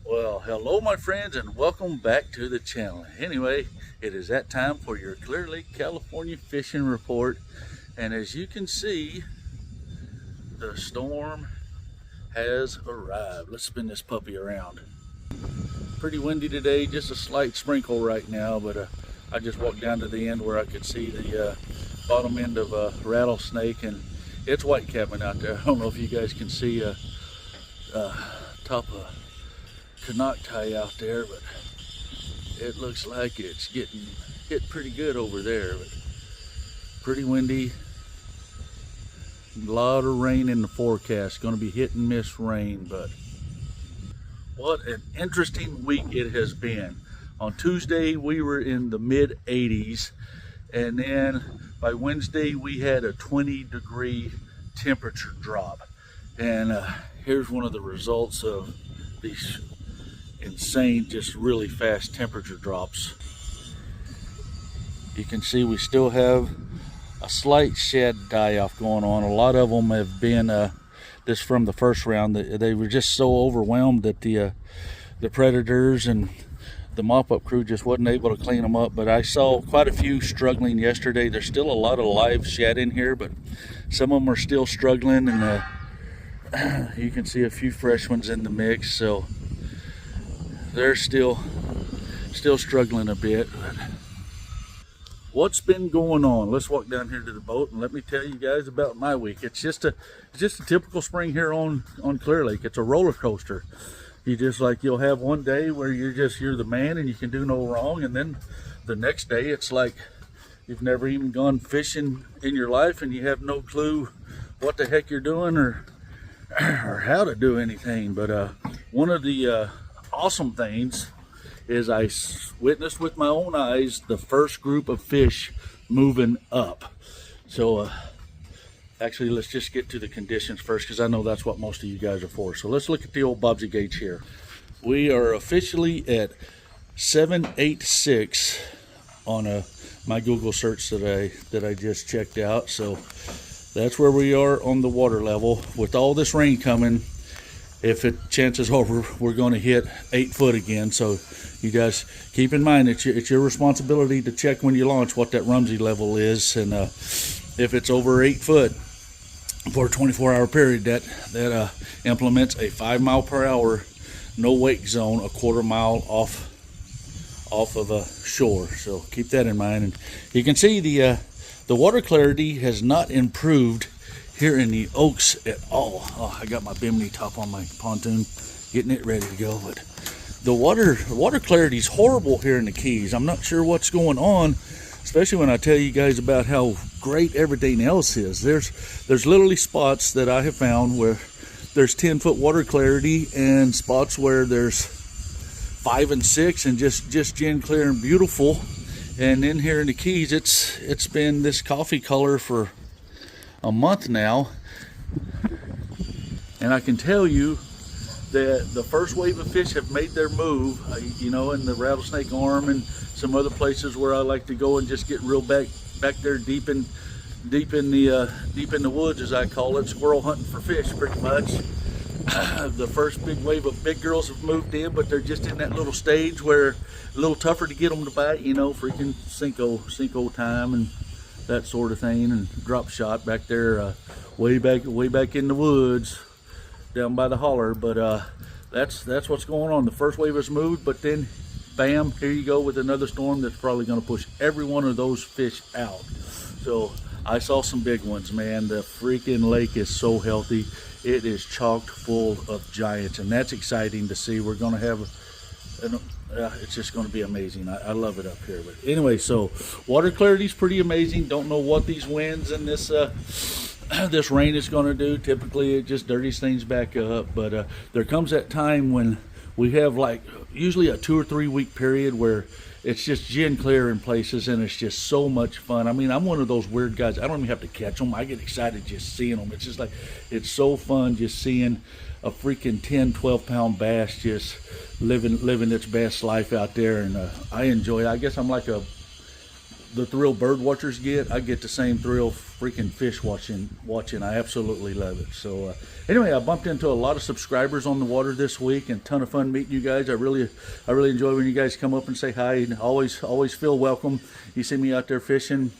Well, hello, my friends, and welcome back to the channel. Anyway, it is that time for your Clear Lake, California fishing report. And as you can see, the storm has arrived. Let's spin this puppy around. Pretty windy today, just a slight sprinkle right now, but I just walked down to the end where I could see the bottom end of a rattlesnake, and it's white capping out there. I don't know if you guys can see top of Konocti out there, but it looks like it's getting hit pretty good over there. But pretty windy, a lot of rain in the forecast. Going to be hit and miss rain, but what an interesting week it has been. On Tuesday we were in the mid 80s, and then by Wednesday we had a 20-degree temperature drop. And here's one of the results of these insane, just really fast temperature drops. You can see we still have a slight shed die-off going on. A lot of them have been this from the first round. They were just so overwhelmed that the predators and the mop-up crew just wasn't able to clean them up. But I saw quite a few struggling yesterday. There's still a lot of live shad in here, but some of them are still struggling, and you can see a few fresh ones in the mix, so they're still struggling a bit. But what's been going on? Let's walk down here to the boat and let me tell you guys about my week. It's just a typical spring here on Clear Lake. It's a roller coaster. You'll have one day where you're the man and you can do no wrong, and then the next day it's like you've never even gone fishing in your life and you have no clue what the heck you're doing or how to do anything. But one of the awesome things is I witnessed with my own eyes the first group of fish moving up. So actually, let's just get to the conditions first, because I know that's what most of you guys are for. So let's look at the old Bobsy gauge here. We are officially at 786 on my Google search that I just checked out. So that's where we are on the water level. With all this rain coming, chances are we're going to hit 8 foot again. So you guys keep in mind it's your responsibility to check when you launch what that Rumsey level is, and if it's over 8 foot for a 24-hour period, that implements a 5 mile per hour no wake zone, a quarter mile off of a shore. So keep that in mind. And you can see the water clarity has not improved here in the Oaks at all. Oh, I got my Bimini top on my pontoon, getting it ready to go. But the water clarity is horrible here in the Keys. I'm not sure what's going on, especially when I tell you guys about how great everything else is. There's literally spots that I have found where there's 10-foot water clarity, and spots where there's 5 and 6 and just gin clear and beautiful. And in here in the Keys, it's been this coffee color for a month now, and I can tell you that the first wave of fish have made their move, in the Rattlesnake Arm and some other places where I like to go and just get real back there deep in the woods, as I call it, squirrel hunting for fish pretty much. The first big wave of big girls have moved in, but they're just in that little stage where a little tougher to get them to bite, freaking Cinco time and that sort of thing, and drop shot back there, way back in the woods down by the holler. But that's what's going on. The first wave has moved, but then bam, here you go with another storm that's probably going to push every one of those fish out. So I saw some big ones, man. The freaking lake is so healthy. It is chocked full of giants, and that's exciting to see. We're going to have it's just going to be amazing. I love it up here. But anyway, so water clarity is pretty amazing. Don't know what these winds and this this rain is going to do. Typically it just dirties things back up, but there comes that time when we have usually a 2 or 3 week period where it's just gin clear in places, and it's just so much fun. I mean, I'm one of those weird guys. I don't even have to catch them. I get excited just seeing them. It's just it's so fun just seeing a freaking 10-12 pound bass just living its best life out there, and I enjoy it. I guess I'm like a the thrill bird watchers get, I get the same thrill freaking fish watching. I absolutely love it. So anyway, I bumped into a lot of subscribers on the water this week, and ton of fun meeting you guys. I really enjoy when you guys come up and say hi, and always feel welcome. You see me out there fishing,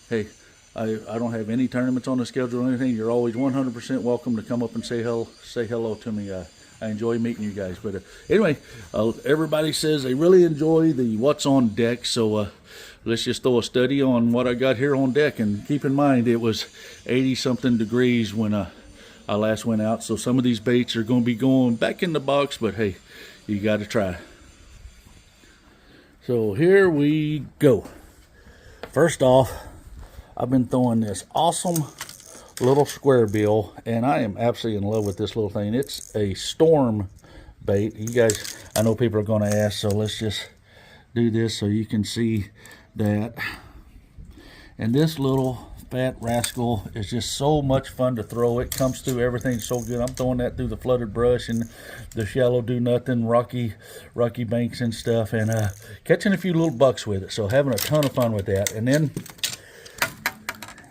hey, I don't have any tournaments on the schedule or anything. You're always 100% welcome to come up and say hello to me. I enjoy meeting you guys. But anyway, everybody says they really enjoy the what's on deck. So let's just throw a study on what I got here on deck. And keep in mind, it was 80-something degrees when I last went out. So some of these baits are going to be going back in the box. But hey, you got to try. So here we go. First off, I've been throwing this awesome little square bill, and I am absolutely in love with this little thing. It's a storm bait. You guys, I know people are going to ask, so let's just do this so you can see that. And this little fat rascal is just so much fun to throw. It comes through everything so good. I'm throwing that through the flooded brush and the shallow do nothing rocky banks and stuff, and catching a few little bucks with it. So having a ton of fun with that. And then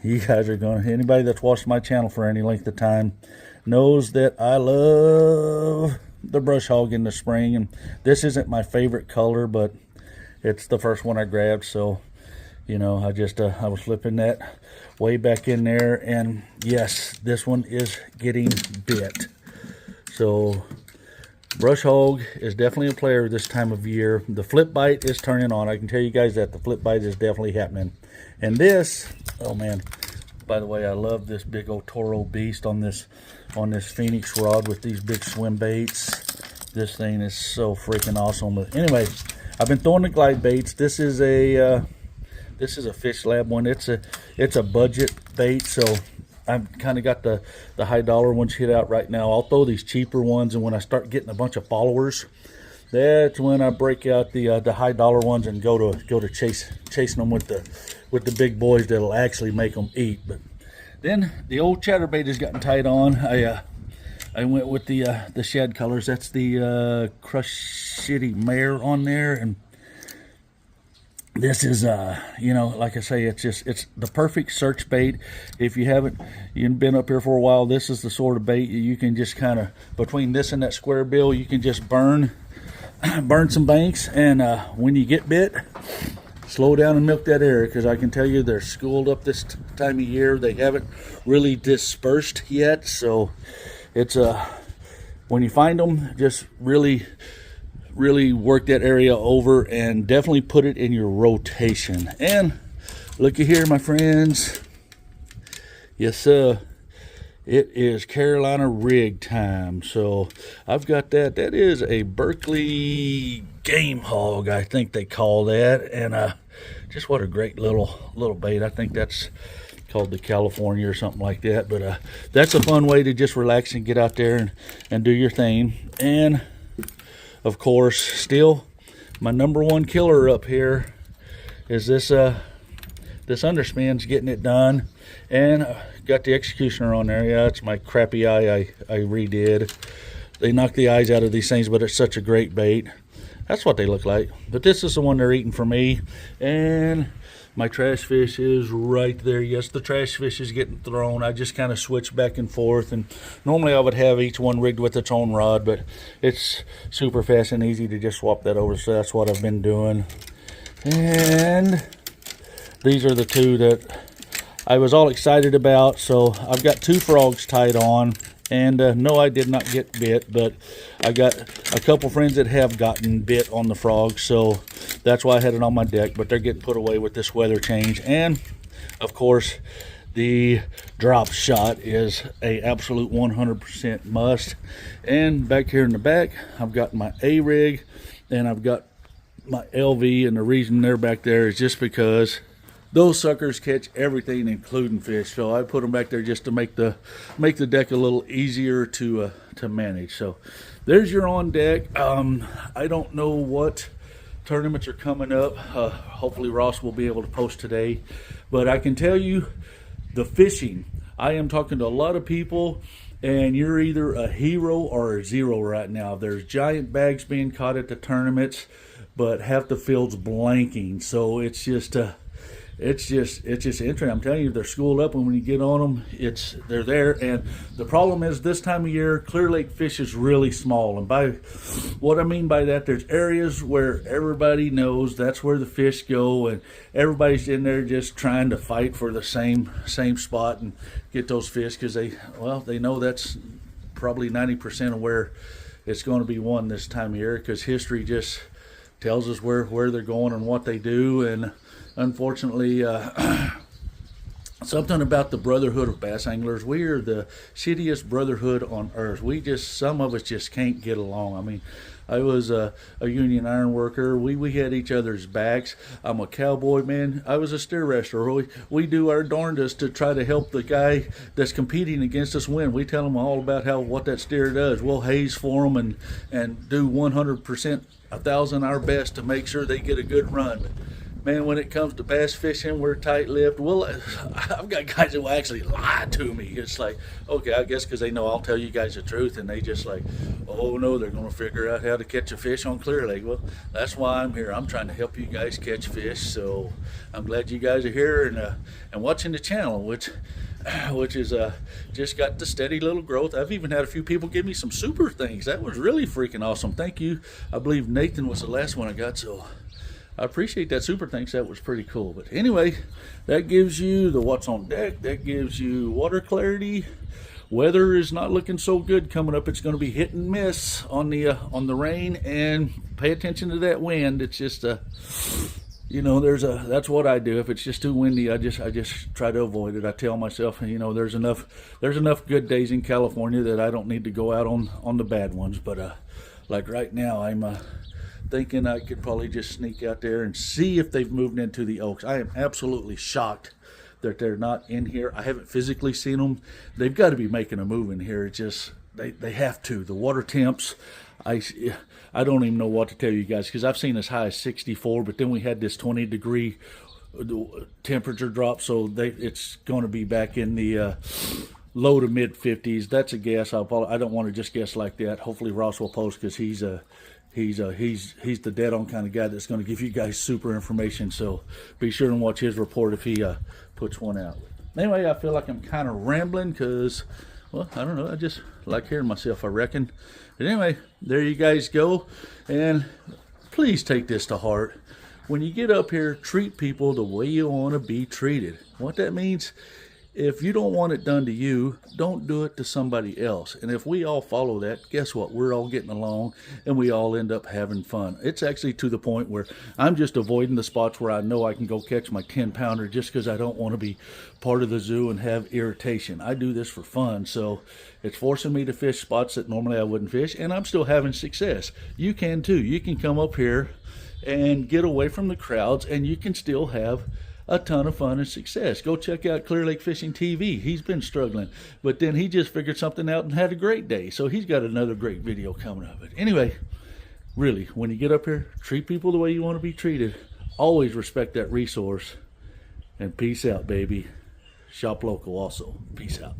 you guys are going to, anybody that's watched my channel for any length of time knows that I love the brush hog in the spring. And this isn't my favorite color, but it's the first one I grabbed. So, you know, I was flipping that way back in there. And yes, this one is getting bit. So brush hog is definitely a player this time of year. The flip bite is turning on. I can tell you guys that the flip bite is definitely happening. And this, oh man, by the way, I love this big old Toro beast on this Phoenix rod with these big swim baits. This thing is so freaking awesome. But anyway, I've been throwing the glide baits. This is a Fish Lab one. It's a budget bait, so I've kind of got the high dollar ones hit out right now. I'll throw these cheaper ones, and when I start getting a bunch of followers, that's when I break out the high dollar ones and go to chasing them with the big boys that'll actually make them eat. But then the old chatterbait has gotten tied on. I went with the shad colors. That's the Crush City Mare on there, and this is you know, like I say, it's the perfect search bait. If you've been up here for a while, this is the sort of bait you can just kind of, between this and that square bill, you can just burn some banks, and when you get bit, slow down and milk that area, because I can tell you they're schooled up this time of year. They haven't really dispersed yet, so it's when you find them, just really work that area over, and definitely put it in your rotation. And looky here, my friends, yes sir, it is Carolina rig time. So I've got that is a Berkley game hog, I think they call that. And just what a great little bait. I think that's called the California or something like that. But that's a fun way to just relax and get out there and do your thing. And of course, still my number one killer up here is this underspin's getting it done. And got the Executioner on there. Yeah, it's my crappy eye I redid. They knock the eyes out of these things, but it's such a great bait. That's what they look like. But this is the one they're eating for me. And my trash fish is right there. Yes, the trash fish is getting thrown. I just kind of switch back and forth. And normally I would have each one rigged with its own rod, but it's super fast and easy to just swap that over. So that's what I've been doing. And these are the two that I was all excited about. So I've got two frogs tied on. And no, I did not get bit, but I got a couple friends that have gotten bit on the frog, so that's why I had it on my deck. But they're getting put away with this weather change. And of course, the drop shot is a absolute 100% must. And back here in the back, I've got my A-rig and I've got my LV, and the reason they're back there is just because those suckers catch everything, including fish. So I put them back there just to make the deck a little easier to manage. So there's your on deck. I don't know what tournaments are coming up. Hopefully Ross will be able to post today. But I can tell you, the fishing, I am talking to a lot of people, and you're either a hero or a zero right now. There's giant bags being caught at the tournaments, but half the field's blanking. So it's just it's just interesting. I'm telling you, they're schooled up, and when you get on them, they're there. And the problem is, this time of year, Clear Lake fish is really small. And by what I mean by that, there's areas where everybody knows that's where the fish go, and everybody's in there just trying to fight for the same spot and get those fish, because they know that's probably 90% of where it's going to be won this time of year, because history just tells us where they're going and what they do. And unfortunately, something about the Brotherhood of Bass Anglers, we are the shittiest brotherhood on earth. Some of us just can't get along. I mean, I was a union iron worker. We had each other's backs. I'm a cowboy, man. I was a steer wrestler. We do our darndest to try to help the guy that's competing against us win. We tell him all about what that steer does. We'll haze for them and do 100%, 1,000 our best to make sure they get a good run. Man, when it comes to bass fishing, we're tight-lipped. Well, I've got guys who will actually lie to me. It's like, okay, I guess because they know I'll tell you guys the truth, and they just like, oh no, they're going to figure out how to catch a fish on Clear Lake. Well, that's why I'm here. I'm trying to help you guys catch fish. So I'm glad you guys are here and watching the channel, which is just got the steady little growth. I've even had a few people give me some super things. That was really freaking awesome. Thank you. I believe Nathan was the last one I got, so I appreciate that super thanks. That was pretty cool. But anyway, that gives you the what's on deck. That gives you water clarity. Weather is not looking so good coming up. It's going to be hit and miss on the rain, and pay attention to that wind. It's just that's what I do. If it's just too windy, I just try to avoid it. I tell myself, there's enough good days in California that I don't need to go out on the bad ones. But like right now, I'm thinking I could probably just sneak out there and see if they've moved into the Oaks. I am absolutely shocked that they're not in here. I haven't physically seen them. They've got to be making a move in here. It's just they have to. The water temps, I don't even know what to tell you guys, because I've seen as high as 64, but then we had this 20-degree temperature drop, so it's going to be back in the low to mid 50s. That's a guess. I don't want to just guess like that. Hopefully Ross will post, because he's the dead on kind of guy that's going to give you guys super information. So be sure and watch his report if he puts one out. Anyway, I feel like I'm kind of rambling because, well, I don't know. I just like hearing myself, I reckon. But anyway, there you guys go. And please take this to heart. When you get up here, treat people the way you want to be treated. What that means, if you don't want it done to you, don't do it to somebody else. And if we all follow that, guess what? We're all getting along, and we all end up having fun. It's actually to the point where I'm just avoiding the spots where I know I can go catch my 10-pounder just because I don't want to be part of the zoo and have irritation. I do this for fun, so it's forcing me to fish spots that normally I wouldn't fish, and I'm still having success. You can too. You can come up here and get away from the crowds, and you can still have a ton of fun and success. Go check out Clear Lake Fishing TV. He's been struggling, but then he just figured something out and had a great day. So he's got another great video coming up. But anyway, really, when you get up here, treat people the way you want to be treated. Always respect that resource. And peace out, baby. Shop local also. Peace out.